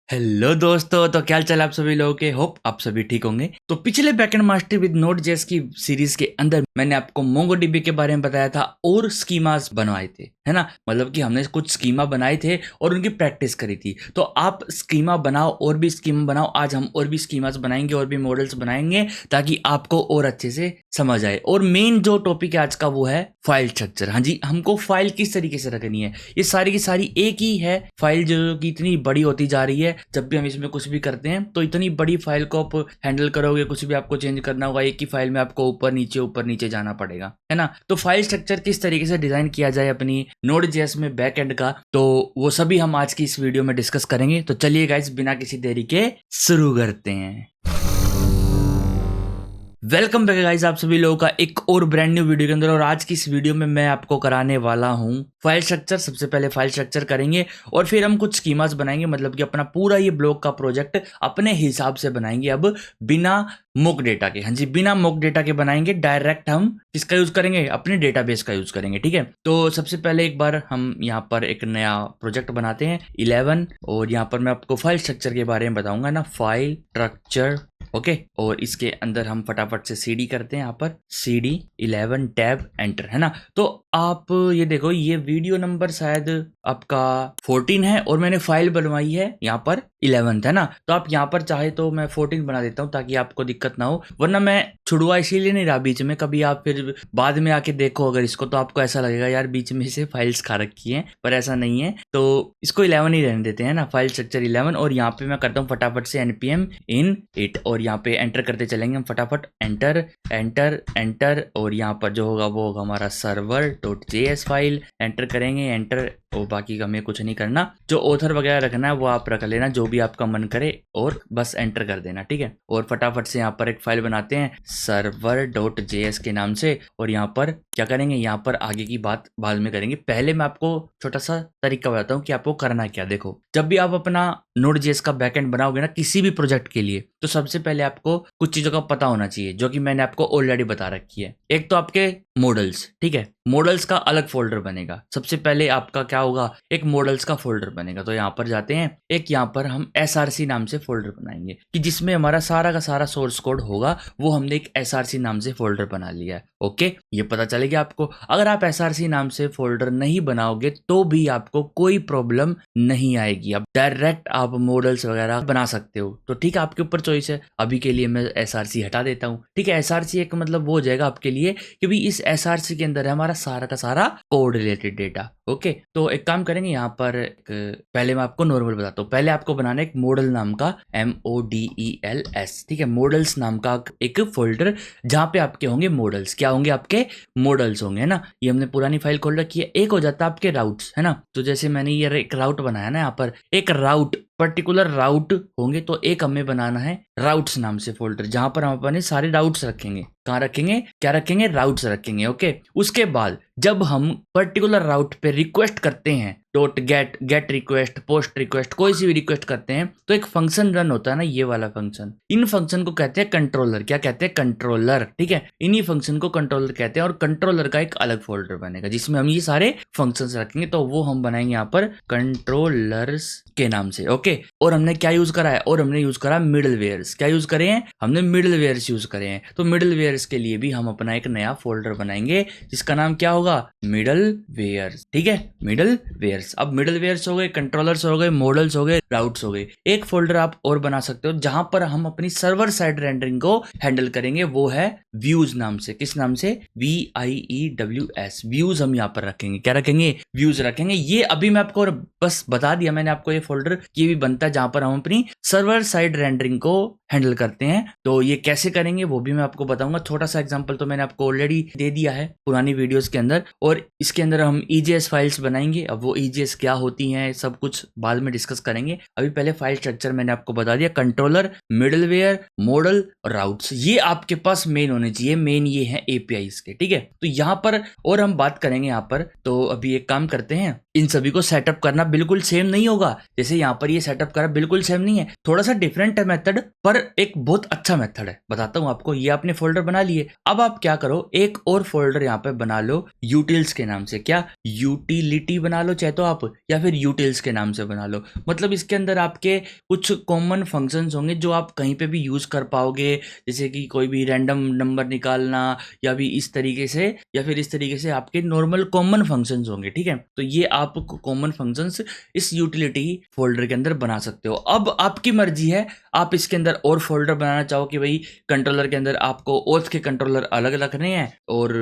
Hello दोस्तों, तो क्या हाल चाल आप सभी लोगों के। होप आप सभी ठीक होंगे। तो पिछले backend mastery with node JS की सीरीज के अंदर मैंने आपको मोंगोडीबी के बारे में बताया था और स्कीमास बनवाए थे, है ना। मतलब कि हमने कुछ स्कीमा बनाए थे और उनकी प्रैक्टिस करी थी। तो आप स्कीमा बनाओ और भी स्कीमा बनाओ। आज हम और भी स्कीमास बनाएंगे और भी मॉडल्स बनाएंगे ताकि आपको और अच्छे से समझ आए। और मेन जो टॉपिक है आज का वो है फाइल स्ट्रक्चर। हाँ जी, हमको फाइल किस तरीके से रखनी है। ये सारी की सारी एक ही है फाइल जो कि इतनी बड़ी होती जा रही है। जब भी हम इसमें कुछ भी करते हैं तो इतनी बड़ी फाइल को आप हैंडल करोगे, कुछ भी आपको चेंज करना होगा, एक ही फाइल में आपको ऊपर नीचे जाना पड़ेगा, है ना। तो फाइल स्ट्रक्चर किस तरीके से डिजाइन किया जाए अपनी नोड जेएस में बैक एंड का, तो वो सभी हम आज की इस वीडियो में डिस्कस करेंगे। तो चलिए गाइस, बिना किसी देरी के शुरू करते हैं। वेलकम बैक गाइस, आप सभी लोगों का एक और ब्रांड न्यू वीडियो के अंदर। और आज की इस वीडियो में मैं आपको कराने वाला हूं फाइल स्ट्रक्चर। सबसे पहले फाइल स्ट्रक्चर करेंगे और फिर हम कुछ स्कीमास बनाएंगे। मतलब कि अपना पूरा ये ब्लॉग का प्रोजेक्ट अपने हिसाब से बनाएंगे, अब बिना मॉक डेटा के। हाँ जी, बिना मॉक डेटा के बनाएंगे। डायरेक्ट हम किसका यूज करेंगे, अपने डेटाबेस का यूज करेंगे, ठीक है। तो सबसे पहले एक बार हम यहाँ पर एक नया प्रोजेक्ट बनाते हैं 11, और यहाँ पर मैं आपको फाइल स्ट्रक्चर के बारे में बताऊंगा ना, फाइल स्ट्रक्चर। ओके, और इसके अंदर हम फटाफट से सीडी करते हैं। यहाँ पर सीडी 11 टैब एंटर, है ना। तो आप ये देखो, ये वीडियो नंबर शायद आपका 14 है और मैंने फाइल बनवाई है यहाँ पर 11, है ना। तो आप यहाँ पर चाहे तो मैं 14 बना देता हूँ ताकि आपको दिक्कत ना हो, वरना मैं छुड़वा इसीलिए नहीं रहा बीच में। कभी आप फिर बाद में आके देखो अगर इसको, तो आपको ऐसा लगेगा यार बीच में से फाइल्स खा रखी है, पर ऐसा नहीं है। तो इसको 11 ही रहने देते हैं ना, फाइल स्ट्रक्चर 11। और यहाँ पे मैं करता हूँ फटाफट से npm in it, और यहाँ पे एंटर करते चलेंगे हम फटाफट। एंटर एंटर एंटर, और यहाँ पर जो होगा वो होगा हमारा server.js फाइल। एंटर करेंगे, एंटर, और बाकी का हमें कुछ नहीं करना। जो ऑथर वगैरह रखना है वो आप रख लेना, जो भी आपका मन करे, और बस एंटर कर देना, ठीक है। और फटाफट से यहाँ पर एक फाइल बनाते हैं server.js के नाम से। और यहाँ पर क्या करेंगे, यहाँ पर आगे की बात बाद में करेंगे। पहले मैं आपको छोटा सा तरीका बताता हूँ कि आपको करना क्या। देखो, जब भी आप अपना नोड जेएस का बैकएंड बनाओगे ना किसी भी प्रोजेक्ट के लिए, तो सबसे पहले आपको कुछ चीजों का पता होना चाहिए जो कि मैंने आपको ऑलरेडी बता रखी है। एक तो आपके मॉडल्स, ठीक है। मॉडल्स का अलग फोल्डर बनेगा। सबसे पहले आपका क्या होगा, एक मॉडल्स का फोल्डर बनेगा। तो यहाँ पर जाते हैं, एक यहाँ पर हम src नाम से फोल्डर बनाएंगे कि जिसमें हमारा सारा का सारा सोर्स कोड होगा। वो हमने एक src नाम से फोल्डर बना लिया है। ओके, ये पता चलेगा आपको। अगर आप src नाम से फोल्डर नहीं बनाओगे तो भी आपको कोई प्रॉब्लम नहीं आएगी। आप डायरेक्ट आप मॉडल्स वगैरह बना सकते हो। तो ठीक है, आपके ऊपर चॉइस है। अभी के लिए मैं src हटा देता हूँ, ठीक है। src एक मतलब वो हो जाएगा आपके लिए कि भाई इस src के अंदर है हमारा सारा का सारा कोड रिलेटेड डेटा। ओके, तो एक काम करेंगे, यहाँ पर पहले मैं आपको नॉर्मल बताता हूँ। पहले आपको बनाना है एक मॉडल नाम का MODELS, ठीक है, मॉडल्स नाम का एक फोल्डर, जहाँ पे आपके होंगे मॉडल्स। क्या होंगे, आपके मॉडल्स होंगे, है ना। ये हमने पुरानी फाइल खोल रखी है। एक हो जाता है आपके राउट्स, है ना। तो जैसे मैंने ये एक राउट बनाया ना, यहाँ पर एक राउट, पर्टिकुलर राउट होंगे, तो एक हमें बनाना है राउट्स नाम से फोल्डर, जहां पर हम अपने सारे राउट्स रखेंगे। कहाँ रखेंगे, क्या रखेंगे, राउट्स रखेंगे। ओके, उसके बाद जब हम पर्टिकुलर राउट पे रिक्वेस्ट करते हैं, dot gate request, post request, कोई सी भी रिक्वेस्ट करते हैं, तो एक फंक्शन रन होता है ना, ये वाला फंक्शन। इन फंक्शन को कहते हैं कंट्रोलर। क्या कहते हैं, कंट्रोलर, ठीक है। इन्हीं फंक्शन को कंट्रोलर कहते हैं। और कंट्रोलर का एक अलग फोल्डर बनेगा जिसमें हम ये सारे फंक्शंस रखेंगे। तो वो हम बनाएंगे यहाँ पर कंट्रोलर्स के नाम से। ओके, और हमने क्या यूज करा है, और हमने यूज करा मिडलवेयर्स। क्या यूज करे हैं, हमने मिडलवेयर्स यूज करे हैं। तो मिडलवेयर्स के लिए भी हम अपना एक नया फोल्डर बनाएंगे जिसका नाम क्या होगा, मिडलवेयर्स, ठीक है, मिडलवेयर्स। अब मिडलवेयर्स हो गए, कंट्रोलर्स हो गए, मॉडल्स हो गए, राउट्स हो गए। एक फोल्डर आप और बना सकते हो जहां पर हम अपनी सर्वर साइड रेंडरिंग को हैंडल करेंगे। वो है व्यूज नाम से। किस नाम से, VIEWS, व्यूज हम यहाँ पर रखेंगे। क्या रखेंगे, व्यूज रखेंगे। ये अभी मैं आपको बस बता दिया मैंने आपको, ये फोल्डर ये भी बनता है जहां पर हम अपनी सर्वर साइड रेंडरिंग को हैंडल करते हैं। तो ये कैसे करेंगे वो भी मैं आपको बताऊंगा। छोटा सा एग्जांपल तो मैंने आपको ऑलरेडी दे दिया है पुरानी वीडियोस के अंदर। और इसके अंदर हम EJS फाइल्स बनाएंगे। अब वो EJS क्या होती हैं सब कुछ बाद में डिस्कस करेंगे। अभी पहले फाइल स्ट्रक्चर मैंने आपको बता दिया, कंट्रोलर, मिडलवेयर, मॉडल, राउट्स, ये आपके पास मेन होने चाहिए। मेन ये है APIs के, ठीक है। तो यहाँ पर और हम बात करेंगे यहाँ पर। तो अभी एक काम करते हैं, इन सभी को सेटअप करना बिल्कुल सेम नहीं होगा। जैसे यहाँ पर ये सेटअप करा बिल्कुल सेम नहीं है, थोड़ा सा डिफरेंट है मेथड, पर और एक बहुत अच्छा मेथड है, बताता हूँ आपको। ये आपने फोल्डर बना लिए, अब आप क्या करो, एक और फोल्डर यहाँ पे बना लो यूटिल्स के नाम से। क्या यूटिलिटी बना लो चाहे तो आप, या फिर यूटिल्स के नाम से बना लो। मतलब इसके अंदर आपके कुछ कॉमन फंक्शंस होंगे जो आप कहीं पे भी यूज कर पाओगे, जैसे कि कोई भी रैंडम नंबर निकालना, या भी इस तरीके से, या फिर इस तरीके से आपके नॉर्मल कॉमन फंक्शंस होंगे। ठीक है, तो ये आप कॉमन फंक्शंस इस यूटिलिटी फोल्डर के अंदर बना सकते हो। अब आपकी मर्जी है, आप इसके अंदर और फोल्डर बनाना चाहो कि भाई कंट्रोलर के अंदर आपको ओथ के कंट्रोलर अलग रखने हैं, और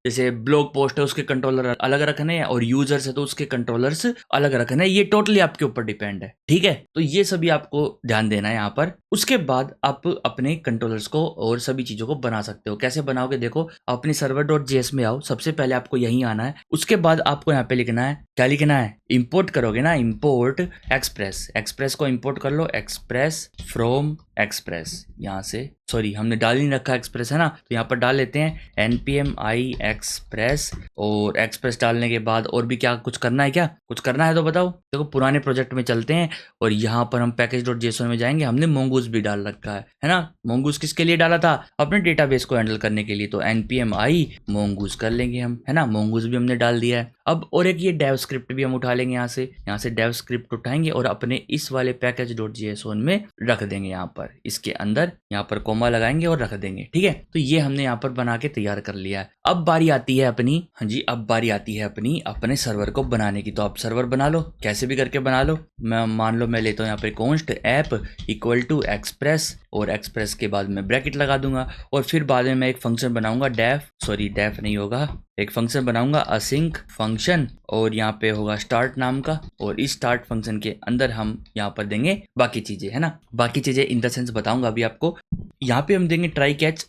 जैसे ब्लॉग पोस्ट है उसके कंट्रोलर अलग रखने हैं, और यूजर्स है तो उसके कंट्रोलर्स अलग रखने हैं। ये टोटली आपके ऊपर डिपेंड है। ठीक है, तो ये सभी आपको ध्यान देना है यहाँ पर। उसके बाद आप अपने कंट्रोलर्स को और सभी चीजों को बना सकते हो। कैसे बनाओगे, देखो अपने server.js में आओ, सबसे पहले आपको यहीं आना है। उसके बाद आपको यहाँ पे लिखना है, क्या लिखना है, इंपोर्ट करोगे ना, इंपोर्ट एक्सप्रेस। एक्सप्रेस को इंपोर्ट कर लो, एक्सप्रेस फ्रॉम एक्सप्रेस। यहाँ से सॉरी हमने डाल नहीं रखा एक्सप्रेस है ना, तो यहाँ पर डाल लेते हैं npm i एक्सप्रेस। और एक्सप्रेस डालने के बाद और भी क्या कुछ करना है, क्या कुछ करना है तो बताओ। देखो पुराने प्रोजेक्ट में चलते हैं और यहाँ पर हम पैकेज.json में जाएंगे। हमने मोंगूस भी डाल रखा है ना। मोंगूस किसके लिए डाला था, अपने डेटाबेस को हैंडल करने के लिए, तो npm i मोंगूस कर लेंगे हम, है ना। मोंगूस भी हमने डाल दिया है। अब और एक ये डेव स्क्रिप्ट भी हम उठा लेंगे यहाँ से डेव स्क्रिप्ट उठाएंगे और अपने इस वाले पैकेज.json में रख देंगे। यहाँ पर इसके अंदर यहाँ पर कोमा लगाएंगे और रख देंगे। ठीक है, तो ये हमने यहाँ पर बना के तैयार कर लिया है। अब बारी आती है अपनी, हाँ जी, अब बारी आती है अपनी अपने सर्वर को बनाने की। तो आप सर्वर बना लो, कैसे भी करके बना लो। मैं मान लो मैं लेता हूँ यहाँ पे const app equal to express, और एक्सप्रेस के बाद में ब्रैकेट लगा दूंगा, और फिर बाद में मैं एक फंक्शन बनाऊंगा डेफ नहीं होगा, एक फंक्शन बनाऊंगा असिंक फंक्शन, और यहाँ पे होगा स्टार्ट नाम का, और इस स्टार्ट फंक्शन के अंदर हम यहाँ पर देंगे बाकी चीजें, है ना। बाकी चीजें इन द सेंस बताऊंगा अभी आपको। यहाँ पे हम देंगे ट्राई कैच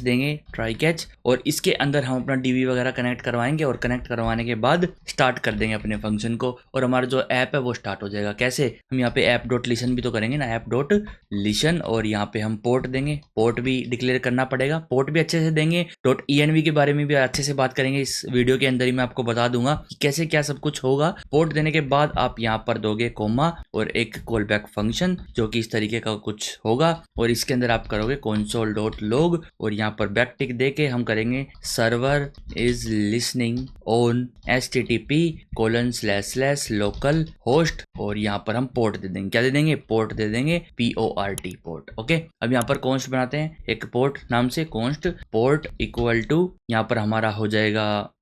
देंगे, ट्राई कैच, और इसके अंदर हम अपना डीबी वगैरह कनेक्ट करवाएंगे, और कनेक्ट करवाने के बाद स्टार्ट कर देंगे अपने फंक्शन को, और हमारा जो ऐप है वो स्टार्ट हो जाएगा। कैसे, हम यहाँ पे app.listen भी तो करेंगे ना, app.listen, और यहाँ पे हम पोर्ट देंगे, पोर्ट भी डिक्लेयर करना पड़ेगा, पोर्ट भी अच्छे से देंगे। .env के बारे में भी अच्छे से बात करेंगे इस वीडियो के अंदर ही, मैं आपको बता दूंगा कि कैसे क्या सब कुछ होगा। पोर्ट देने के बाद आप यहाँ पर दोगे कोमा और एक कॉल बैक फंक्शन जो कि इस तरीके का कुछ होगा, और इसके अंदर आप करोगे console.log, और यहाँ पर बैक टिक दे के हम करेंगे server is listening on http://local host, और यहाँ पर हम पोर्ट दे देंगे, क्या दे देंगे, पोर्ट दे देंगे, PORT पोर्ट। ओके, अब यहाँ पर कॉन्स्ट बनाते हैं एक पोर्ट नाम से, कॉन्स्ट पोर्ट इक्वल टू, यहाँ पर हमारा हो जाएगा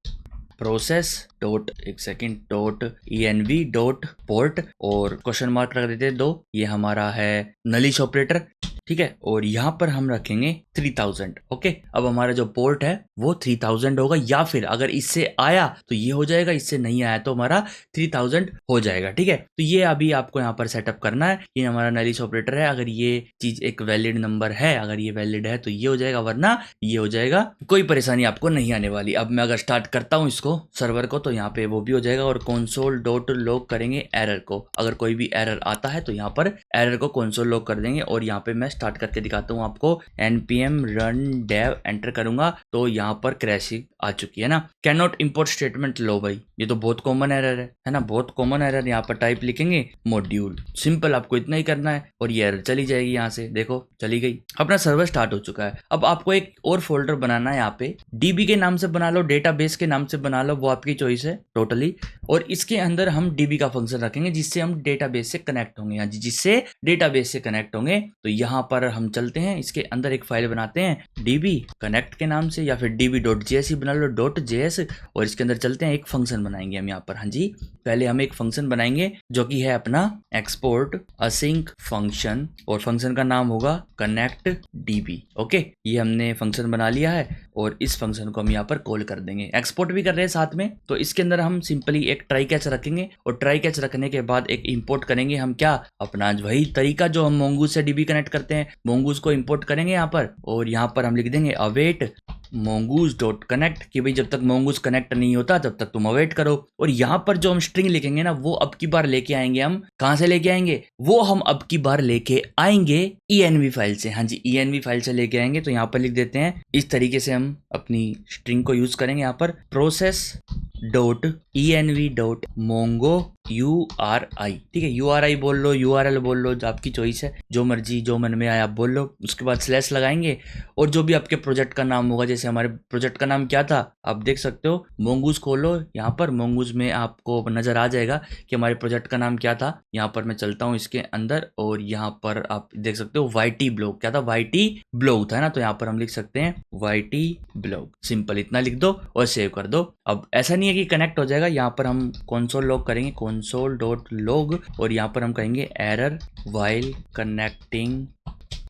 process dot env dot port, और क्वेश्चन मार्क रख देते हैं 2, ये हमारा है नलिश ऑपरेटर। ठीक है, और यहाँ पर हम रखेंगे 3000। ओके, अब हमारा जो पोर्ट है वो 3000 होगा, या फिर अगर इससे आया तो ये हो जाएगा, इससे नहीं आया तो हमारा 3000 हो जाएगा। ठीक है, तो ये अभी आपको यहाँ पर सेटअप करना है। ये हमारा नलिश ऑपरेटर है, अगर ये चीज एक वैलिड नंबर है, अगर ये वैलिड है तो ये हो जाएगा, वरना ये हो जाएगा। कोई परेशानी आपको नहीं आने वाली। अब मैं अगर स्टार्ट करता हूँ इसको सर्वर को, तो यहाँ पे वो भी हो जाएगा, और console.log करेंगे एरर को। अगर कोई भी एरर आता है तो यहाँ पर एरर को console.log कर देंगे, और यहाँ पे मैं स्टार्ट करके दिखाता हूँ आपको। npm run dev एंटर करूंगा तो यहाँ पर क्रैशिंग आ चुकी है ना। कैन नॉट इंपोर्ट स्टेटमेंट, लो भाई ये तो बहुत कॉमन एरर है ना, बहुत कॉमन एरर। यहाँ पर टाइप लिखेंगे मॉड्यूल, सिंपल, आपको इतना ही करना है, और ये एरर चली जाएगी। यहाँ से देखो चली गई, अपना सर्वर स्टार्ट हो चुका है। अब आपको एक और फोल्डर बनाना है, यहाँ पे डीबी के नाम से बना लो, डेटाबेस के नाम से बना लो, वो आपकी चॉइस है टोटली। और इसके अंदर हम डीबी का फंक्शन रखेंगे जिससे हम डेटाबेस से कनेक्ट होंगे, जिससे डेटाबेस से कनेक्ट होंगे। तो यहाँ पर हम चलते हैं, इसके अंदर एक फाइल बनाते हैं db कनेक्ट के नाम से, या फिर db.js ही बना लो, .js, और इसके अंदर चलते हैं, एक फंक्शन बनाएंगे हम यहाँ पर। हाँ जी, पहले हम एक फंक्शन बनाएंगे जो कि है अपना एक्सपोर्ट असिंक फंक्शन, और फंक्शन का नाम होगा कनेक्ट db। ओके, ये हमने फंक्शन बना लिया है, और इस फंक्शन को हम यहाँ पर कॉल कर देंगे। एक्सपोर्ट भी कर रहे हैं साथ में, तो इसके अंदर हम सिंपली एक ट्राई कैच रखेंगे, और ट्राई कैच रखने के बाद एक इंपोर्ट करेंगे हम, क्या, अपना वही तरीका जो हम मोंगूस से डीबी कनेक्ट करते हैं, मोंगूस को इंपोर्ट करेंगे यहाँ पर, और यहाँ पर हम लिख देंगे अवेट mongoose.connect, कि भाई जब तक mongoose कनेक्ट नहीं होता तब तक तुम अवेट करो। और यहाँ पर जो हम स्ट्रिंग लिखेंगे ना, वो अब की बार लेके आएंगे हम, कहाँ से लेके आएंगे, वो हम अब की बार लेके आएंगे env फाइल से। हाँ जी, env फाइल से लेके आएंगे। तो यहाँ पर लिख देते हैं, इस तरीके से हम अपनी स्ट्रिंग को यूज करेंगे यहाँ पर, process.env.mongo URI, ठीक है, URI बोल लो, URL बोल लो, जो आपकी चॉइस है, जो मर्जी जो मन में आए आप बोल लो। उसके बाद स्लैश लगाएंगे और जो भी आपके प्रोजेक्ट का नाम होगा, जैसे हमारे प्रोजेक्ट का नाम क्या था आप देख सकते हो, मोंगूज खोलो, यहाँ पर मोंगूज में आपको नजर आ जाएगा कि हमारे प्रोजेक्ट का नाम क्या था। यहाँ पर मैं चलता हूँ इसके अंदर और यहाँ पर आप देख सकते हो YT ब्लॉग, क्या था, YT ब्लॉग था ना, तो यहाँ पर हम लिख सकते हैं YT ब्लॉग, सिंपल इतना लिख दो और सेव कर दो। अब ऐसा नहीं है कि कनेक्ट हो जाएगा, यहाँ पर हम console log करेंगे, console.log, और यहाँ पर हम कहेंगे error while connecting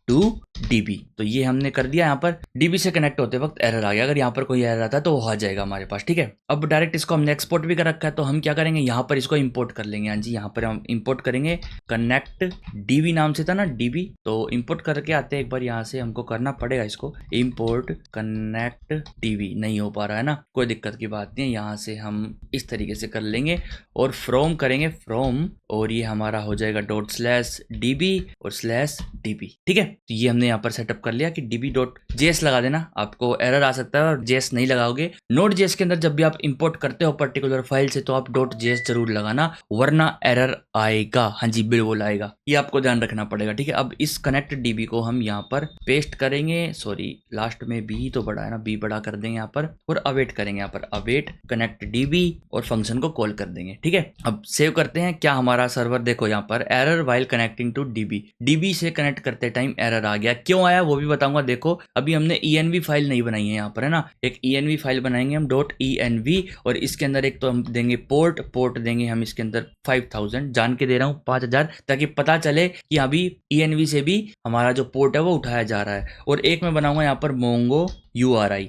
to DB, तो ये हमने कर दिया। यहाँ पर DB से कनेक्ट होते वक्त एरर आ गया, अगर यहाँ पर कोई एरर आता है तो वो आ जाएगा हमारे पास, ठीक है। अब डायरेक्ट इसको हमने एक्सपोर्ट भी कर रखा है, तो हम क्या करेंगे, यहाँ पर इसको इंपोर्ट कर लेंगे। हाँ जी, यहाँ पर हम इंपोर्ट करेंगे, कनेक्ट DB नाम से था ना DB, तो इंपोर्ट करके आते हैं एक बार, यहाँ से हमको करना पड़ेगा इसको इंपोर्ट कनेक्ट DB, नहीं हो पा रहा है ना, कोई दिक्कत की बात नहीं है, यहाँ से हम इस तरीके से कर लेंगे और फ्रॉम करेंगे, फ्रॉम, और ये हमारा हो जाएगा ./DB और /DB, ठीक है। तो ये हमने यहाँ पर सेटअप कर लिया कि db.js लगा देना, आपको एरर आ सकता है और JS नहीं लगाओगे। Node.js के अंदर जब भी आप इंपोर्ट करते हो पर्टिकुलर फाइल से, तो आप .js जरूर लगाना, वरना एरर आएगा। हाँ जी, बिल्कुल आएगा, ये आपको ध्यान रखना पड़ेगा, ठीक है। अब इस कनेक्ट DB को हम यहाँ पर पेस्ट करेंगे, सॉरी लास्ट में B तो बड़ा है ना, B बड़ा कर देंगे यहाँ पर, और अवेट करेंगे, यहाँ पर अवेट कनेक्ट DB और फंक्शन को कॉल कर देंगे, ठीक है। अब सेव करते हैं, क्या हमारा सर्वर देखो यहाँ पर error while connecting to DB से कनेक्ट करते टाइम एरर आ गया, क्यों आया वो भी बताऊंगा। देखो अभी हमने env फाइल नहीं बनाई है यहाँ पर, है ना, एक env फाइल बनाएंगे हम .env, और इसके अंदर एक तो हम देंगे पोर्ट देंगे हम इसके अंदर 5000, जान के दे रहा हूँ 5000, ताकि पता चले कि अभी env से भी हमारा जो पोर्ट है वो उठाया जा रहा है। और एक मैं बनाऊंगा यहाँ पर मोंगो URI,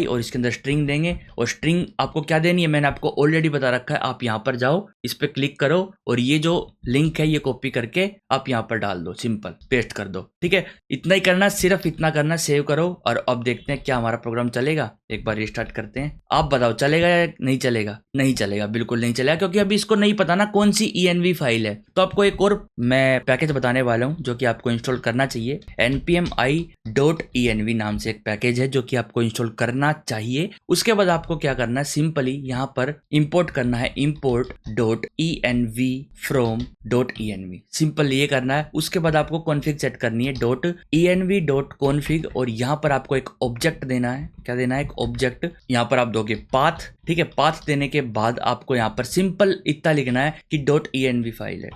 और इसके अंदर स्ट्रिंग देंगे, और स्ट्रिंग आपको क्या देनी है मैंने आपको ऑलरेडी बता रखा है, आप यहाँ पर जाओ, इस पे क्लिक करो और ये जो लिंक है ये कॉपी करके आप यहाँ पर डाल दो, सिंपल पेस्ट कर दो, ठीक है। इतना ही करना, सिर्फ इतना करना, सेव करो, और अब देखते हैं क्या हमारा प्रोग्राम चलेगा। एक बार रिस्टार्ट करते हैं, आप बताओ चलेगा या नहीं चलेगा। नहीं चलेगा, बिल्कुल नहीं चलेगा, क्योंकि अभी इसको नहीं पता ना कौन सी env फाइल है। तो आपको एक और मैं पैकेज बताने वाला हूँ जो कि आपको इंस्टॉल करना चाहिए, npmi.env नाम से एक पैकेज है जो कि आपको इंस्टॉल करना चाहिए। उसके बाद आपको क्या करना है, सिंपली यहाँ पर इंपोर्ट करना है, import.env from .env, सिंपल ये करना है। उसके बाद आपको कॉन्फ़िग सेट करनी है .env.config, और यहाँ पर आपको एक ऑब्जेक्ट देना है, क्या देना है, एक ऑब्जेक्ट, यहाँ पर आप दोगे पाथ, ठीक है। पाथ देने के बाद आपको यहाँ पर सिंपल इतना लिखना है कि .env फाइल है,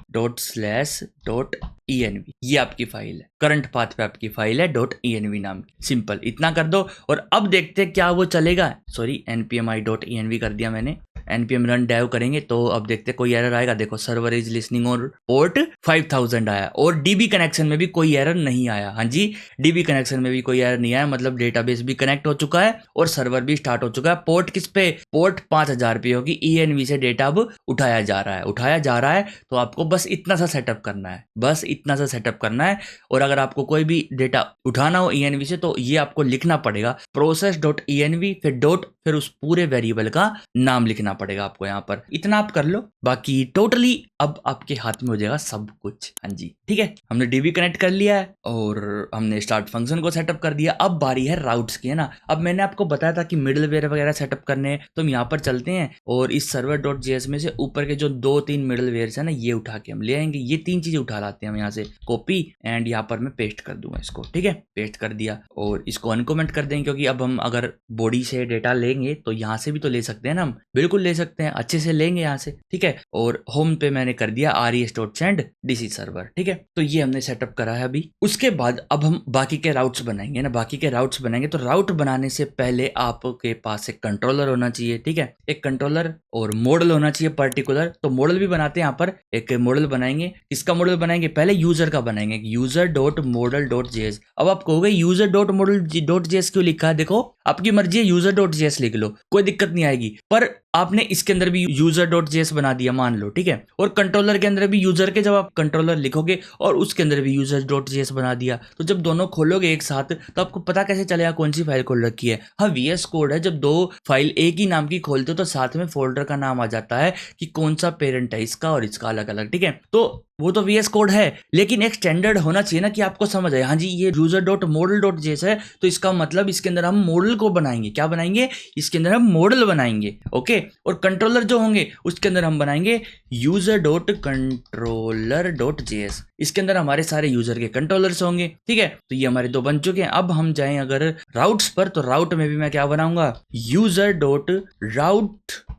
./.env, ये आपकी फाइल है, करंट पाथ पे आपकी फाइल है .env नाम की, सिंपल इतना कर दो। और अब देखते हैं क्या वो चलेगा, सॉरी npmi.env कर दिया मैंने, npm रन dev करेंगे तो अब देखते हैं कोई एरर आएगा। देखो सर्वर इज लिसनिंग और पोर्ट 5000 आया, और DB कनेक्शन में भी कोई एरर नहीं आया। हाँ जी, DB कनेक्शन में भी कोई एरर नहीं आया, मतलब डेटाबेस भी कनेक्ट हो चुका है और सर्वर भी स्टार्ट हो चुका है। पोर्ट किस पे, पोर्ट 5000 पे होगी, env से डेटा अब उठाया जा रहा है। तो आपको बस इतना सा सेटअप करना है, बस इतना सा सेटअप करना है। और अगर आपको कोई भी डेटा उठाना हो env से, तो ये आपको लिखना पड़ेगा process.env, फिर डॉट, फिर उस पूरे वेरिएबल का नाम लिखना पड़ेगा आपको यहाँ पर। इतना आप कर लो, बाकी टोटली अब आपके हाथ में हो जाएगा सब कुछ। हाँ जी, ठीक है, हमने DB कनेक्ट कर लिया है और हमने स्टार्ट फंक्शन को सेटअप कर दिया। अब बारी है राउट्स की, है ना। अब मैंने आपको बताया था कि मिडलवेयर वगैरह सेटअप करने हैं, तो हम यहाँ पर चलते हैं और इस server.js में से ऊपर के जो 2-3 मिडलवेयर्स है ना, ये उठा के हम ले आएंगे। ये 3 चीजें उठा लाते हैं हम यहाँ से, कॉपी एंड यहाँ पर मैं पेस्ट कर दूंगा इसको, ठीक है, पेस्ट कर दिया और इसको अनकमेंट कर देंगे, क्योंकि अब हम अगर बॉडी से डेटा लेंगे तो यहाँ से भी तो ले सकते हैं ना, हम बिल्कुल ले सकते हैं, अच्छे से लेंगे यहाँ से, ठीक है। और होम पे मैंने कर दिया res.send DC सर्वर, ठीक है। तो ये हमने सेटअप करा है अभी। उसके बाद अब हम बाकी के राउट्स बनाएंगे ना, बाकी के राउट्स बनाएंगे। तो राउट बनाने से पहले आपके पास एक कंट्रोलर होना चाहिए, ठीक है, एक कंट्रोलर और मॉडल होना चाहिए पर्टिकुलर। तो मॉडल भी बनाते हैं, यहाँ पर एक मॉडल बनाएंगे। किसका मॉडल बनाएंगे, पहले यूजर का बनाएंगे, user.model.js। अब आप कहोगे user.model.js क्यों लिखा है, देखो आपकी मर्जी है, user.js लिख लो, कोई दिक्कत नहीं आएगी, पर आपने इसके अंदर भी user.js बना दिया मान लो, ठीक है। और कंट्रोलर के अंदर भी यूजर के जब आप कंट्रोलर लिखोगे और उसके अंदर भी user.js बना दिया, तो जब दोनों खोलोगे एक साथ तो आपको पता कैसे चलेगा कौन सी फाइल खोल रखी है। हाँ, VS कोड है, जब 2 फाइल एक ही नाम की खोलते हो तो साथ में फोल्डर का नाम आ जाता है कि कौन सा पेरेंट है इसका और इसका अलग अलग, ठीक है। तो वो तो VS कोड है, लेकिन एक स्टैंडर्ड होना चाहिए ना कि आपको समझ आए, हाँ जी ये user.model.js है तो इसका मतलब इसके अंदर हम मॉडल को बनाएंगे, क्या बनाएंगे, इसके अंदर हम मॉडल बनाएंगे। ओके, और कंट्रोलर जो होंगे उसके अंदर हम बनाएंगे user.controller.js, इसके अंदर हमारे सारे यूजर के कंट्रोलर्स होंगे। ठीक है, तो ये हमारे दो बन चुके हैं। अब हम जाएं अगर राउट्स पर, तो राउट में भी मैं क्या बनाऊंगा, user.route.js।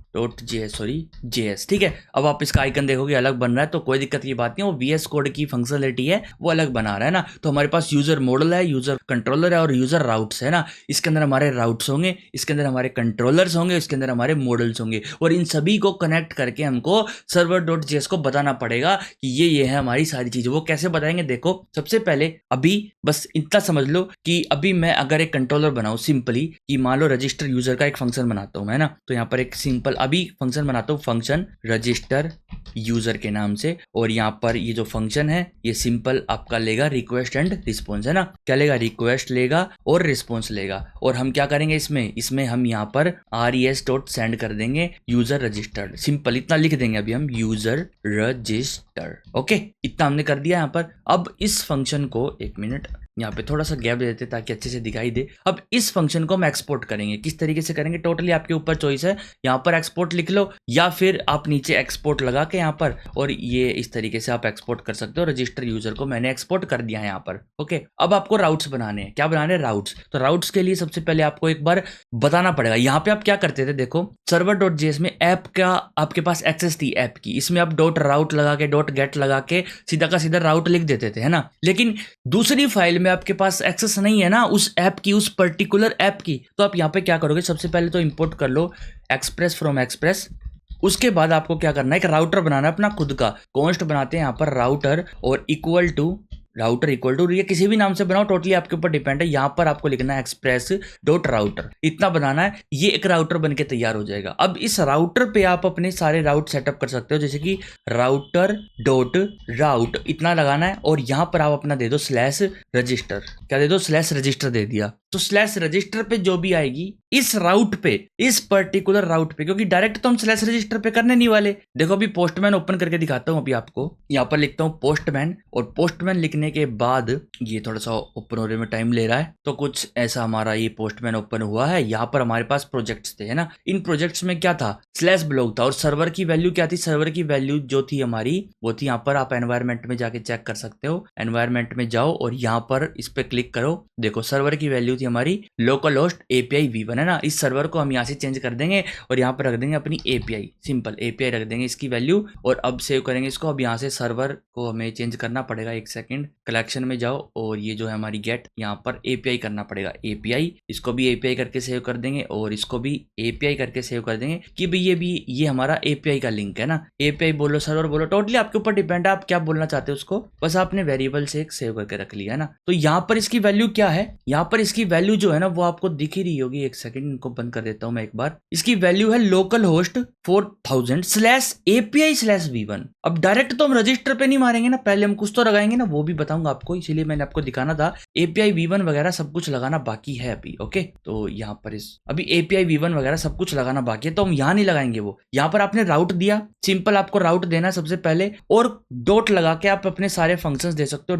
ठीक है, अब आप इसका आइकन देखोगे अलग बन रहा है, तो कोई दिक्कत की बात नहीं, वो VS कोड की फंक्शनलिटी है वो अलग बना रहा है ना। तो हमारे पास यूजर मॉडल है, यूजर कंट्रोलर है और यूजर राउट्स है ना। इसके अंदर हमारे राउट्स होंगे, इसके अंदर हमारे कंट्रोलर्स होंगे, इसके अंदर हमारे मॉडल्स होंगे, और इन सभी को कनेक्ट करके हमको server.js को बताना पड़ेगा कि ये है हमारी सारी चीजें। वो कैसे बताएंगे, देखो सबसे पहले अभी बस इतना समझ लो कि अभी मैं अगर एक कंट्रोलर बनाऊं सिंपली, कि मान लो रजिस्टर यूजर का एक फंक्शन बनाता हूं मैं ना, तो यहाँ पर एक सिंपल अभी फंक्शन बनाता हूँ, फंक्शन रजिस्टर यूजर के नाम से, और यहाँ पर ये जो फंक्शन है ये सिंपल आपका लेगा रिक्वेस्ट एंड रिस्पॉन्स, है ना। क्या लेगा, रिक्वेस्ट लेगा और रिस्पॉन्स लेगा, और हम क्या करेंगे इसमें हम यहाँ पर res.send कर देंगे यूजर रजिस्टर्ड, सिंपल इतना लिख देंगे अभी हम यूजर रजिस्टर। ओके, इतना हमने कर दिया यहाँ पर। अब इस फंक्शन को एक मिनट यहाँ पे थोड़ा सा गैप देते ताकि अच्छे से दिखाई दे। अब इस फंक्शन को हम एक्सपोर्ट करेंगे, किस तरीके से करेंगे टोटली आपके ऊपर चॉइस है, यहाँ पर एक्सपोर्ट लिख लो या फिर आप नीचे एक्सपोर्ट लगा के यहाँ पर, और ये इस तरीके से आप एक्सपोर्ट कर सकते हो। रजिस्टर यूजर को मैंने एक्सपोर्ट कर दिया है यहाँ पर। ओके, अब आपको राउट्स बनाने हैं, क्या बनाने हैं, राउट्स। तो राउट्स के लिए सबसे पहले आपको एक बार बताना पड़ेगा, यहाँ पे आप क्या करते थे, देखो server.js में ऐप का आपके पास एक्सेस थी ऐप की, इसमें आप .route लगा के .get लगा के सीधा का सीधा राउट लिख देते थे, है ना। लेकिन दूसरी फाइल में आपके पास एक्सेस नहीं है ना उस ऐप की, उस पर्टिकुलर ऐप की, तो आप यहाँ पे क्या करोगे, सबसे पहले तो इंपोर्ट कर लो एक्सप्रेस फ्रॉम एक्सप्रेस। उसके बाद आपको क्या करना है, एक राउटर बनाना है अपना खुद का, कॉन्स्ट बनाते हैं यहाँ पर राउटर, और इक्वल टू ये किसी भी नाम से बनाओ, टोटली आपके ऊपर डिपेंड है। यहाँ पर आपको लिखना है express.router, इतना बनाना है, ये एक राउटर बनके तैयार हो जाएगा। अब इस राउटर पे आप अपने सारे राउट सेटअप कर सकते हो, जैसे कि router.route इतना लगाना है, और यहाँ पर आप अपना दे दो /register, क्या दे दो, /register दे दिया। तो /register पे जो भी आएगी इस राउट पे, इस पर्टिकुलर राउट पे, क्योंकि डायरेक्ट तो हम /register पे करने नहीं वाले। देखो अभी पोस्टमैन ओपन करके दिखाता हूँ अभी आपको, यहाँ पर लिखता हूँ पोस्टमैन, और पोस्टमैन लिखने के बाद ये थोड़ा सा ओपन होने में टाइम ले रहा है, तो कुछ ऐसा हमारा ये पोस्टमैन ओपन हुआ है। यहाँ पर हमारे पास प्रोजेक्ट्स थे, है ना। इन प्रोजेक्ट्स में क्या था, /blog था, और सर्वर की वैल्यू क्या थी, सर्वर की वैल्यू जो थी हमारी वो थी, यहाँ पर आप एनवायरमेंट में जाके चेक कर सकते हो, एनवायरमेंट में जाओ और यहाँ पर इस पे क्लिक करो, देखो सर्वर की वैल्यू थी हमारी लोकल होस्ट API v1, है ना। इस सर्वर को हम यहाँ से चेंज कर देंगे और यहाँ पर रख देंगे अपनी API, सिंपल API रख देंगे इसकी वैल्यू, और अब सेव करेंगे इसको। अब यहाँ से सर्वर को हमें चेंज करना पड़ेगा, एक सेकंड, कलेक्शन में जाओ और ये जो है हमारी गेट, यहाँ पर API करना पड़ेगा, API, इसको भी API करके सेव कर देंगे और इसको भी API करके सेव कर देंगे कि भाई ये हमारा API का लिंक है ना। API बोलो सर्वर बोलो, टोटली आपके ऊपर डिपेंड है आप क्या बोलना चाहते हो उसको, बस आपने वेरिएबल से एक सेव करके रख लिया है ना। तो यहाँ पर इसकी वैल्यू क्या है, यहाँ पर इसकी वैल्यू जो है ना वो आपको दिख ही रही होगी, एक सेकंड इनको बंद कर देता हूँ मैं एक बार। इसकी वैल्यू है लोकल होस्ट 4000/API/v1। अब डायरेक्ट तो हम रजिस्टर पे नहीं मारेंगे ना, पहले हम कुछ तो लगाएंगे ना, वो भी बताऊंगा आपको, इसीलिए मैंने आपको दिखाना था। API v1 वगैरह सब कुछ लगाना बाकी है अभी। ओके, तो यहाँ पर अभी API v1 वगैरह सब कुछ लगाना बाकी है, तो हम यहाँ नहीं लगाएंगे वो। यहाँ पर आपने राउट दिया, सिंपल आपको राउट देना है सबसे पहले, और डॉट लगा के आप अपने सारे फंक्शंस दे सकते हो।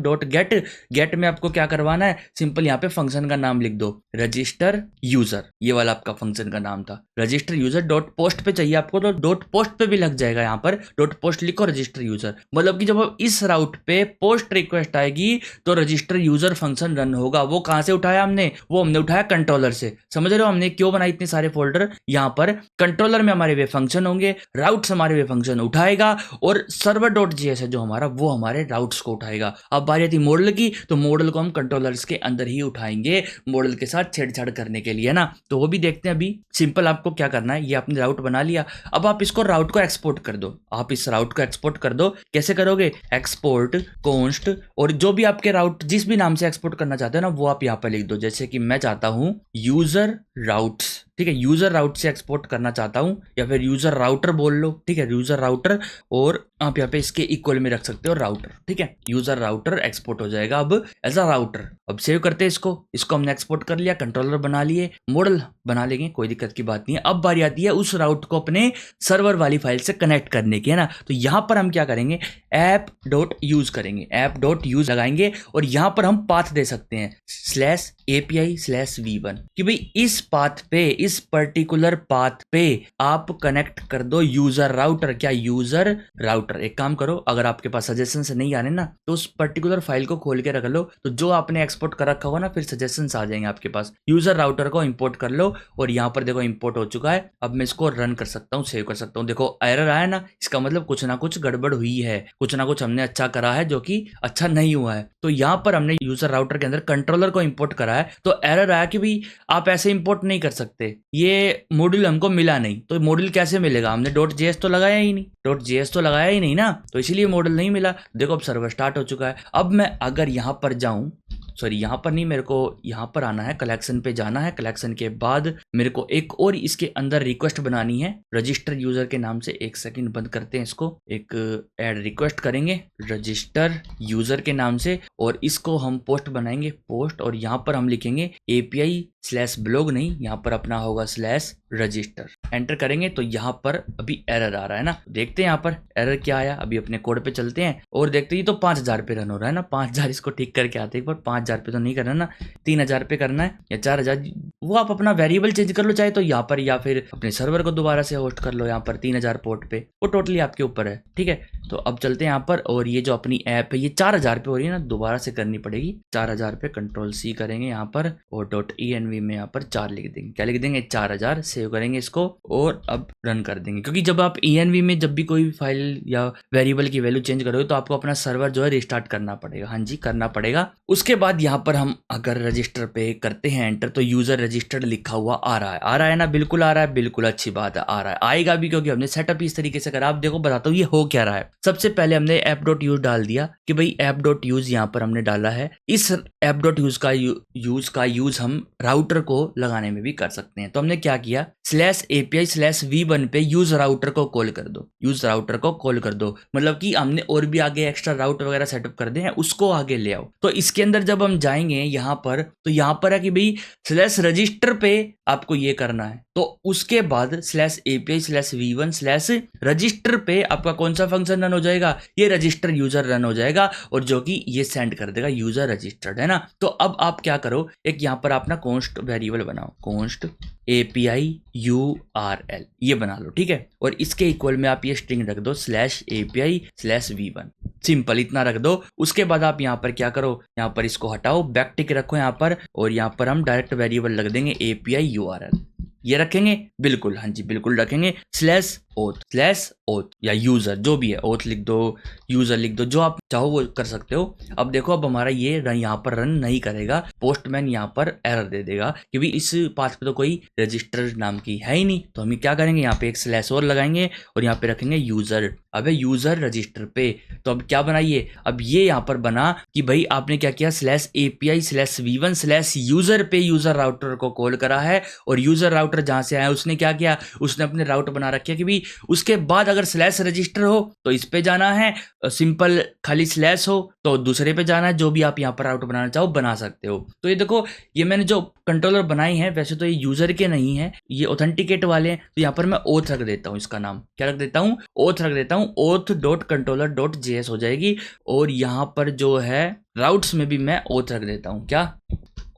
.get में आपको क्या करवाना है, सिंपल यहाँ पे फंक्शन का नाम लिख दो रजिस्टर यूजर, ये वाला आपका फंक्शन का नाम था रजिस्टर यूजर। .post पे चाहिए आपको तो .post पे भी लग जाएगा, यहाँ पर .post लिखो रजिस्टर यूजर, मतलब कि जब इस राउट पे पोस्ट रिक्वेस्ट आएगी तो रजिस्टर यूजर फंक्शन रन होगा। वो कहां से उठाया हमने, वो हमने उठाया कंट्रोलर से। समझ रहे हो हमने क्यों बनाए इतने सारे फोल्डर, यहाँ पर कंट्रोलर में हमारे वे फंक्शन होंगे, राउट्स हमारे वे फंक्शन उठाएगा, और server.js है जो हमारा वो हमारे राउट्स को उठाएगा। अब बारी आती मॉडल की, तो मॉडल को हम कंट्रोलर्स के अंदर ही उठाएंगे मॉडल के साथ छेड़छाड़ करने के लिए ना। तो वो भी देखते हैं अभी। सिंपल आपको क्या करना है, ये आपने राउट बना लिया, अब आप इसको राउट को एक्सपोर्ट कर दो। आप इस राउट को एक्सपोर्ट कर दो, कैसे करोगे, एक्सपोर्ट कॉन्स्ट, और जो भी आपके राउट जिस भी नाम से एक्सपोर्ट करना चाहते हो ना वो आप यहाँ पर लिख दो। जैसे कि मैं चाहता हूँ यूजर राउट्स, ठीक है, यूजर राउट से एक्सपोर्ट करना चाहता हूं, या फिर यूजर राउटर बोल लो, ठीक है, यूजर राउटर, और आप यहाँ पे इसके इक्वल में रख सकते हो राउटर, ठीक है, यूजर राउटर एक्सपोर्ट हो जाएगा अब एज अ राउटर। अब सेव करते हैं इसको हमने एक्सपोर्ट कर लिया, कंट्रोलर बना लिए, मॉडल बना लेंगे, कोई दिक्कत की बात नहीं है। अब बारी आती है उस राउट को अपने सर्वर वाली फाइल से कनेक्ट करने की, है ना। तो यहाँ पर हम क्या करेंगे, app.use करेंगे, app.use लगाएंगे, और यहाँ पर हम पाथ दे सकते हैं /API/v1 कि भाई इस पाथ पे, इस पर्टिकुलर पाथ पे आप कनेक्ट कर दो यूजर राउटर। क्या यूजर राउटर? एक काम करो, अगर आपके पास सजेशन से नहीं आने ना, तो उस पर्टिकुलर फाइल को खोल के रख लो, तो जो आपने एक्सपोर्ट कर रखा होगा ना, फिर सजेशन आ जाएंगे आपके पास। यूजर राउटर को इंपोर्ट कर लो, और यहाँ पर देखो इंपोर्ट हो चुका है। अब मैं इसको रन कर सकता हूँ, सेव कर सकता हूँ। देखो एरर आया ना, इसका मतलब कुछ ना कुछ गड़बड़ हुई है, कुछ ना कुछ हमने अच्छा करा है जो कि अच्छा नहीं हुआ है। तो यहाँ पर हमने यूजर राउटर के अंदर कंट्रोलर को इंपोर्ट करा है, तो एरर आया कि भाई आप ऐसे इंपोर्ट नहीं कर सकते, ये मॉड्यूल हमको मिला नहीं। तो मॉड्यूल कैसे मिलेगा? हमने .js तो लगाया ही नहीं, .js तो लगाया ही नहीं ना, तो इसीलिए मॉडल नहीं मिला। देखो अब सर्वर स्टार्ट हो चुका है। अब मैं अगर यहाँ पर जाऊं, सॉरी यहाँ पर नहीं, मेरे को यहाँ पर आना है, कलेक्शन पे जाना है। कलेक्शन के बाद मेरे को एक और इसके अंदर रिक्वेस्ट बनानी है रजिस्टर यूजर के नाम से। एक सेकंड बंद करते हैं इसको, एक ऐड रिक्वेस्ट करेंगे रजिस्टर यूजर के नाम से, और इसको हम पोस्ट बनाएंगे, पोस्ट, और यहाँ पर हम लिखेंगे API/blog नहीं, यहाँ पर अपना होगा /register। एंटर करेंगे तो यहाँ पर अभी एरर आ रहा है ना, देखते हैं यहाँ पर एरर क्या आया। अभी अपने कोड पे चलते हैं और देखते हैं। ये तो 5000 पे रन हो रहा है ना, 5000 इसको ठीक करके आते हैं एक बार। 5000 पे तो नहीं करना ना, 3000 पे करना है या 4000, वो आप अपना वेरिएबल चेंज कर लो चाहे तो यहाँ पर, या फिर अपने सर्वर को दोबारा से होस्ट कर लो यहाँ पर 3000 पोर्ट पे, वो टोटली आपके ऊपर है, ठीक है। तो अब चलते हैं यहाँ पर, और ये जो अपनी ऐप है ये 4000 पे हो रही है ना, दोबारा से करनी पड़ेगी। 4000 पे Ctrl+C करेंगे यहाँ पर, और .env में यहाँ पर 4 लिख देंगे। क्या लिख देंगे? 4000। सेव करेंगे इसको और अब रन कर देंगे, क्योंकि जब आप env में जब भी कोई फाइल या वेरिएबल की वैल्यू चेंज करोगे तो आपको अपना सर्वर जो है रिस्टार्ट करना पड़ेगा। हाँ जी, करना पड़ेगा। उसके बाद यहाँ पर हम अगर रजिस्टर पे करते हैं एंटर, तो यूजर रजिस्टर्ड लिखा हुआ आ रहा है ना, बिल्कुल आ रहा है, बिल्कुल अच्छी बात है, आ रहा है, आएगा भी, क्योंकि हमने सेटअप इस तरीके से करा। आप देखो बताता हूँ ये हो क्या रहा है। सबसे पहले हमने app.use डाल दिया कि भाई app.use यहाँ पर हमने डाला है। इस app.use का यूज हम राउटर को लगाने में भी कर सकते हैं। तो हमने क्या किया, /API/v1 पे यूज राउटर को कॉल कर दो, यूज राउटर को कॉल कर दो, मतलब कि हमने और भी आगे एक्स्ट्रा राउट वगैरह सेटअप कर दे हैं, उसको आगे ले आओ। तो इसके अंदर जब हम जाएंगे यहाँ पर, तो यहाँ पर है कि भाई /register पे आपको ये करना है। तो उसके बाद /API/v1/register पे आपका कौन सा फंक्शन रन हो जाएगा? ये रजिस्टर यूजर रन हो जाएगा, और जो कि ये सेंड कर देगा यूजर रजिस्टर्ड, है ना। तो अब आप क्या करो, एक यहाँ पर अपना कॉन्स्ट वेरिएबल बनाओ, कॉन्स्ट API URL ये बना लो, ठीक है। और इसके इक्वल में आप ये स्ट्रिंग रख दो /API/v1, सिंपल इतना रख दो। उसके बाद आप यहाँ पर क्या करो, यहाँ पर इसको हटाओ, बैक टिक रखो यहाँ पर, और यहाँ पर हम डायरेक्ट वेरिएबल रख देंगे API URL, ये रखेंगे, बिल्कुल, हाँ जी बिल्कुल रखेंगे। /auth या यूजर जो भी है, auth लिख दो, यूजर लिख दो, जो आप चाहो वो कर सकते हो। अब देखो अब हमारा ये यहाँ पर रन नहीं करेगा, पोस्टमैन यहाँ पर एरर दे देगा कि भाई इस पाथ पे तो कोई रजिस्टर नाम की है ही नहीं। तो हम क्या करेंगे, यहाँ पे एक / और लगाएंगे, और यहाँ पे रखेंगे यूजर। अब यूजर रजिस्टर पे, तो अब क्या बनाइए, अब ये यहाँ पर बना कि भाई आपने क्या किया, /API/v1/user पे यूजर राउटर को कॉल करा है, और यूजर राउटर जहां से आया उसने क्या किया, उसने अपने राउटर बना रखे कि भाई उसके बाद अगर /register हो तो इस पे जाना है, सिंपल खाली / हो तो दूसरे पे जाना है। जो भी आप यहाँ पर राउटर बनाना चाहो बना सकते हो। तो ये देखो, ये मैंने जो कंट्रोलर बनाए हैं वैसे तो ये यूजर के नहीं है, ये ऑथेंटिकेट वाले हैं। तो यहाँ पर मैं auth रख देता हूँ, इसका नाम क्या रख देता हूँ, auth रख देता हूँ। auth.controller.js हो जाएगी, और यहाँ पर जो है राउट्स में भी मैं auth रख देता हूँ, क्या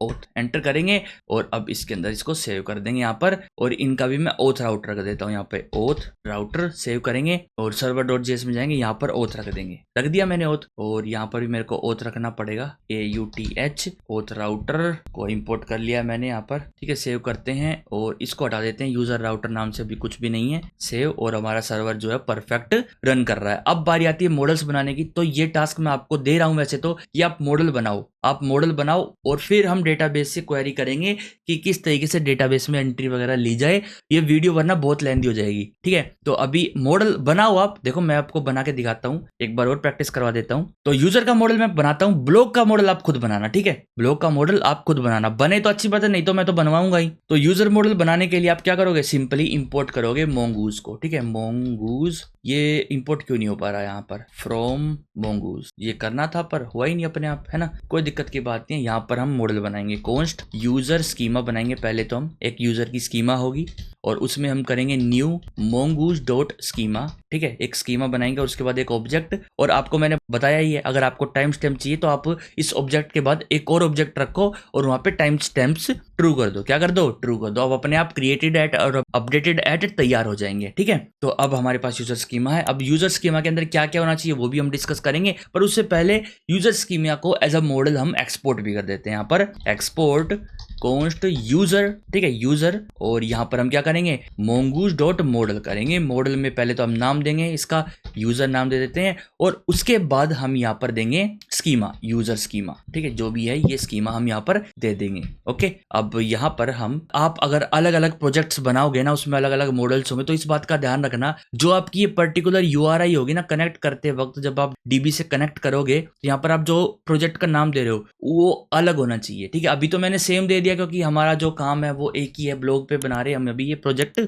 auth, एंटर करेंगे, और अब इसके अंदर इसको सेव कर देंगे यहाँ पर, और इनका भी मैं auth राउटर रख देता हूँ यहाँ पे, auth राउटर सेव करेंगे, और server.js में जाएंगे, यहाँ पर auth रख देंगे, रख दिया मैंने auth। और यहाँ पर भी मेरे को auth रखना पड़ेगा, AUTH, auth राउटर को इंपोर्ट कर लिया मैंने यहाँ पर, ठीक है। सेव करते हैं और इसको हटा देते हैं, यूजर राउटर नाम से भी कुछ भी नहीं है, सेव, और हमारा सर्वर जो है परफेक्ट रन कर रहा है। अब बारी आती है मॉडल्स बनाने की। तो ये टास्क मैं आपको दे रहा हूँ वैसे तो, कि आप मॉडल बनाओ, आप मॉडल बनाओ और फिर हम डेटाबेस से क्वेरी करेंगे कि किस तरीके से डेटाबेस में एंट्री वगैरह ली जाए। ये वीडियो वरना बहुत लेंथी हो जाएगी, ठीक है। तो अभी मॉडल बनाओ आप, देखो मैं आपको बना के दिखाता हूँ, एक बार और प्रैक्टिस करवा देता हूँ। तो यूजर का मॉडल मैं बनाता हूँ, ब्लॉग का मॉडल आप खुद बनाना, ठीक है। ब्लॉग का मॉडल आप खुद बनाना, बने तो अच्छी बात है, नहीं तो मैं तो बनवाऊंगा ही। तो यूजर मॉडल बनाने के लिए आप क्या करोगे, सिंपली इंपोर्ट करोगे मोंगूज को, ठीक है। मोंगूज, ये इंपोर्ट क्यों नहीं हो पा रहा है यहाँ पर, फ्रॉम मोंगूज, ये करना था पर हुआ ही नहीं अपने आप, है ना। कोई दिक्कत की बात नहीं है। यहाँ पर हम मॉडल बनाएंगे, कॉन्स्ट यूजर स्कीमा बनाएंगे। पहले तो हम एक यूजर की स्कीमा होगी और उसमें हम करेंगे न्यू mongoose डॉट स्कीमा, ठीक है। एक स्कीमा बनाएंगे और उसके बाद एक ऑब्जेक्ट, और आपको मैंने बताया ही है अगर आपको टाइम स्टैम्प चाहिए तो आप इस ऑब्जेक्ट के बाद एक और ऑब्जेक्ट रखो और वहां पे टाइम स्टैम्प्स ट्रू कर दो। क्या कर दो, ट्रू कर दो। अब अपने आप क्रिएटेड एट और अपडेटेड एट तैयार हो जाएंगे, ठीक है। तो अब हमारे पास यूजर स्कीमा है। अब यूजर स्कीमा के अंदर क्या क्या होना चाहिए वो भी हम डिस्कस करेंगे, पर उससे पहले यूजर स्कीमा को एज अ मॉडल हम एक्सपोर्ट भी कर देते हैं। यहाँ पर एक्सपोर्ट कॉन्स्ट यूजर, ठीक है, यूजर, और यहाँ पर हम क्या करेंगे, mongoose डॉट मॉडल करेंगे। मॉडल में पहले तो हम नाम देंगे, इसका यूजर नाम दे देते हैं, और उसके बाद हम यहाँ पर देंगे स्कीमा, यूजर स्कीमा, ठीक है। जो भी है ये स्कीमा हम यहाँ पर दे देंगे, ओके। अब यहाँ पर हम, आप अगर अलग अलग प्रोजेक्ट्स बनाओगे ना, उसमें अलग अलग मॉडल्स होंगे, तो इस बात का ध्यान रखना, जो आपकी ये पर्टिकुलर URI होगी ना, कनेक्ट करते वक्त जब आप DB से कनेक्ट करोगे, तो यहाँ पर आप जो प्रोजेक्ट का नाम दे रहे हो वो अलग होना चाहिए, ठीक है। अभी तो मैंने सेम दे दिया क्योंकि हमारा जो काम है वो एक ही है, ब्लॉग पे बना रहे हैं हम अभी ये प्रोजेक्ट।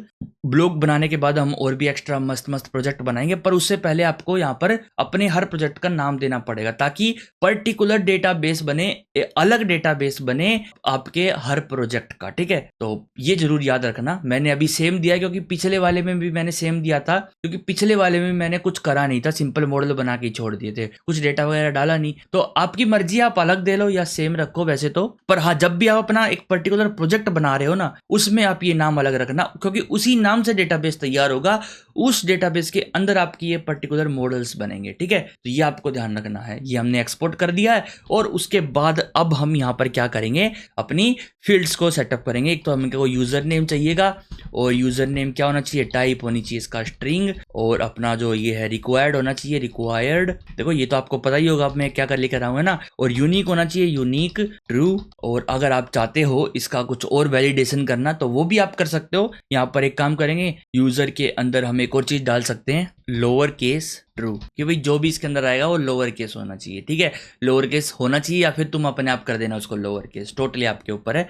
ब्लॉग बनाने के बाद हम और भी एक्स्ट्रा मस्त मस्त प्रोजेक्ट बनाएंगे, पर उससे पहले आपको यहाँ पर अपने हर प्रोजेक्ट का नाम देना पड़ेगा ताकि पर्टिकुलर डेटाबेस बने, अलग डेटाबेस बने आपके हर प्रोजेक्ट का, ठीक है। तो ये जरूर याद रखना, मैंने अभी सेम दिया क्योंकि पिछले वाले में भी मैंने सेम दिया था, क्योंकि पिछले वाले में मैंने कुछ करा नहीं था, सिंपल मॉडल बना के छोड़ दिए थे, कुछ डेटा वगैरह डाला नहीं। तो आपकी मर्जी, आप अलग दे लो या सेम रखो वैसे तो, पर हाँ जब भी आप अपना एक पर्टिकुलर प्रोजेक्ट बना रहे हो ना, उसमें आप ये नाम अलग रखना, क्योंकि उसी नाम से डेटाबेस तैयार होगा, उस डेटाबेस के अंदर आपकी ये पर्टिकुलर मॉडल्स बनेंगे, ठीक है। तो ये आपको ध्यान रखना है। ये हमने एक्सपोर्ट कर दिया है और उसके बाद अब हम यहाँ पर क्या करेंगे, अपनी फील्ड्स को सेटअप करेंगे। एक तो हमको यूजर नेम चाहिएगा, और यूजर नेम क्या होना चाहिए, टाइप होनी चाहिए इसका स्ट्रिंग, और अपना जो ये है रिक्वायर्ड होना चाहिए, रिक्वायर्ड, देखो ये तो आपको पता ही होगा, अब मैं क्या कर लेकर आऊँ, है ना। और यूनिक होना चाहिए, यूनिक ट्रू। और अगर आप चाहते हो इसका कुछ और वैलिडेशन करना तो वो भी आप कर सकते हो। यहाँ पर एक काम करेंगे, यूजर के अंदर हम एक और चीज डाल सकते हैं, लोअर केस ट्रू, कि भाई जो भी इसके अंदर आएगा वो लोअर केस होना चाहिए, ठीक है। लोअर केस होना चाहिए या फिर तुम अपने आप कर देना उसको लोअर केस, टोटली आपके ऊपर है,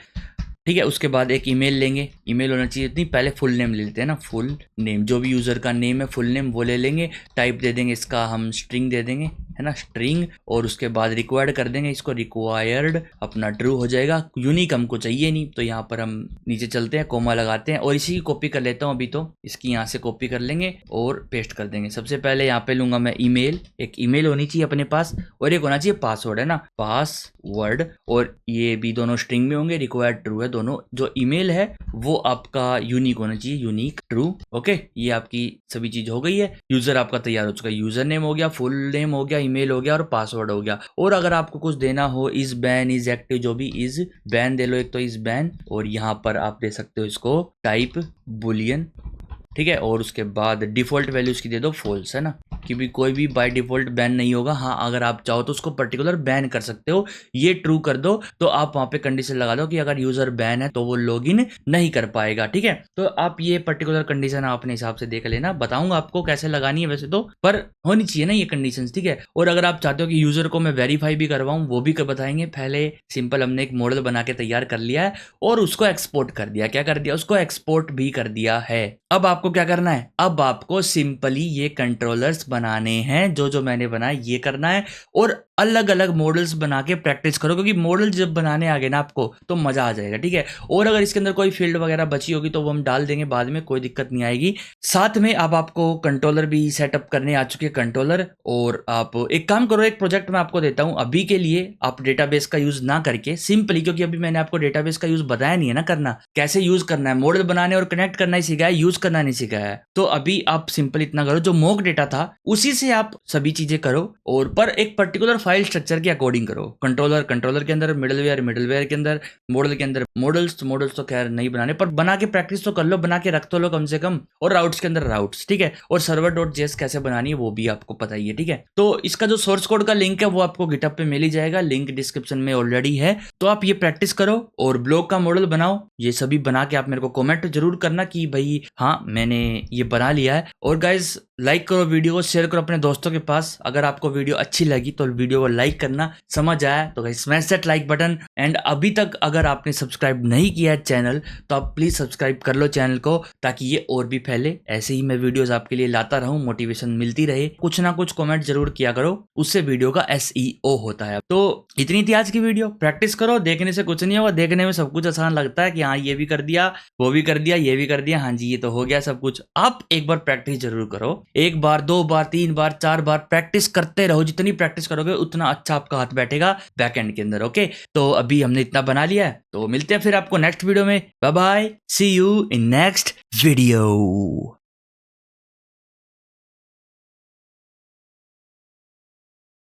ठीक है। उसके बाद एक ईमेल लेंगे, ईमेल होना चाहिए इतनी, पहले फुल नेम ले लेते हैं ना, फुल नेम, जो भी यूजर का नेम है फुल नेम वो ले लेंगे। टाइप दे देंगे इसका हम स्ट्रिंग दे देंगे, है ना, स्ट्रिंग, और उसके बाद रिक्वायर्ड कर देंगे इसको, रिक्वायर्ड अपना ट्रू हो जाएगा। यूनिक हमको चाहिए नहीं, तो यहाँ पर हम नीचे चलते हैं, कोमा लगाते हैं, और इसी की कॉपी कर लेता हूँ अभी, तो इसकी यहाँ से कॉपी कर लेंगे और पेस्ट कर देंगे। सबसे पहले यहाँ पे लूंगा मैं ईमेल, एक ईमेल होनी चाहिए अपने पास, और एक होना चाहिए पासवर्ड, है ना, पासवर्ड, और ये भी दोनों स्ट्रिंग में होंगे, रिक्वायर्ड ट्रू है दोनों। जो ईमेल है वो आपका यूनिक होना चाहिए, यूनिक ट्रू, ओके। ये आपकी सभी चीज हो गई है, यूजर आपका तैयार हो चुका है, यूजर नेम हो गया, फुल नेम हो गया, ईमेल हो गया और पासवर्ड हो गया। और अगर आपको कुछ देना हो, इज बैन, इज एक्टिव, जो भी, इज बैन दे लो एक तो, इज बैन, और यहाँ पर आप दे सकते हो इसको टाइप बुलियन, ठीक है। और उसके बाद डिफॉल्ट वैल्यू उसकी दे दो फॉल्स, है ना, कि भी कोई भी बाय डिफॉल्ट बैन नहीं होगा। हाँ अगर आप चाहो तो उसको पर्टिकुलर बैन कर सकते हो, ये ट्रू कर दो, तो आप वहां पे कंडीशन लगा दो कि अगर यूजर बैन है तो वो लॉगिन नहीं कर पाएगा, ठीक है। तो आप ये पर्टिकुलर कंडीशन अपने हिसाब से देख लेना, बताऊंगा आपको कैसे लगानी है वैसे तो, पर होनी चाहिए ना ये कंडीशन, ठीक है। और अगर आप चाहते हो कि यूजर को मैं वेरीफाई भी करवाऊं, वो भी बताएंगे। पहले सिंपल हमने एक मॉडल बना के तैयार कर लिया है और उसको एक्सपोर्ट कर दिया, क्या कर दिया, उसको एक्सपोर्ट भी कर दिया है। अब आपको क्या करना है, अब आपको सिंपली ये कंट्रोलर्स बनाने हैं, जो मैंने बनाया ये करना है, और अलग अलग मॉडल्स बना के प्रैक्टिस करो, क्योंकि मॉडल जब बनाने आ गए ना आपको तो मजा आ जाएगा, ठीक है। और अगर इसके अंदर कोई फील्ड वगैरह बची होगी तो वो हम डाल देंगे बाद में, कोई दिक्कत नहीं आएगी। साथ में अब आपको कंट्रोलर भी सेटअप करने आ चुके हैं, कंट्रोलर। और आप एक काम करो, एक प्रोजेक्ट मैं आपको देता हूं अभी के लिए, आप डेटाबेस का यूज ना करके सिंपली, क्योंकि अभी मैंने आपको डेटाबेस का यूज बताया नहीं है ना, करना कैसे यूज करना है, मॉडल बनाने और कनेक्ट करना ही सिखाया, यूज करना नहीं सिखाया है। तो अभी आप सिंपल इतना करो, जो मॉक डेटा था उसी से आप सभी चीजें करो, और पर एक पर्टिकुलर फाइल स्ट्रक्चर के अकॉर्डिंग करो। कंट्रोलर के अंदर, मिडलवेयर के अंदर, मॉडल के अंदर मॉडल्स तो खैर नहीं बनाने, पर बना के प्रैक्टिस तो कर लो, बना के रख तो लो कम से कम। और राउट्स के अंदर राउट्स, ठीक है। और server.js कैसे बनानी है वो भी आपको पता ही है, ठीक है। तो इसका जो सोर्स कोड का लिंक है वो आपको गिटहब पे मिल ही जाएगा, लिंक डिस्क्रिप्शन में ऑलरेडी है। तो आप ये प्रैक्टिस करो और ब्लॉग का मॉडल बनाओ। ये सभी बना के आप मेरे को कमेंट जरूर करना कि भाई हाँ मैंने ये बना लिया है। और गाइज लाइक करो वीडियो को, शेयर करो अपने दोस्तों के पास। अगर आपको वीडियो अच्छी लगी तो वीडियो को लाइक करना, समझ आया तो guys smash that like button. And अभी तक अगर आपने सब्सक्राइब नहीं किया है चैनल तो आप प्लीज सब्सक्राइब कर लो चैनल को, ताकि ये और भी फैले। ऐसे ही मैं वीडियोस आपके लिए लाता रहूं, मोटिवेशन मिलती रहे। कुछ ना कुछ कमेंट जरूर किया करो, उससे वीडियो का SEO होता है। तो इतनी थी आज की वीडियो। प्रैक्टिस करो, देखने से कुछ नहीं होगा। देखने में सब कुछ आसान लगता है कि हाँ ये भी कर दिया, वो भी कर दिया, ये भी कर दिया, हाँ जी ये तो हो गया सब कुछ। आप एक बार प्रैक्टिस जरूर करो, 1 बार 2 बार 3 बार 4 बार प्रैक्टिस करते रहो। जितनी प्रैक्टिस करोगे उतना अच्छा आपका हाथ बैठेगा बैकएंड के अंदर। ओके, तो अभी हमने इतना बना लिया है, तो मिलते हैं फिर आपको नेक्स्ट वीडियो में। Bye bye, see you in next video.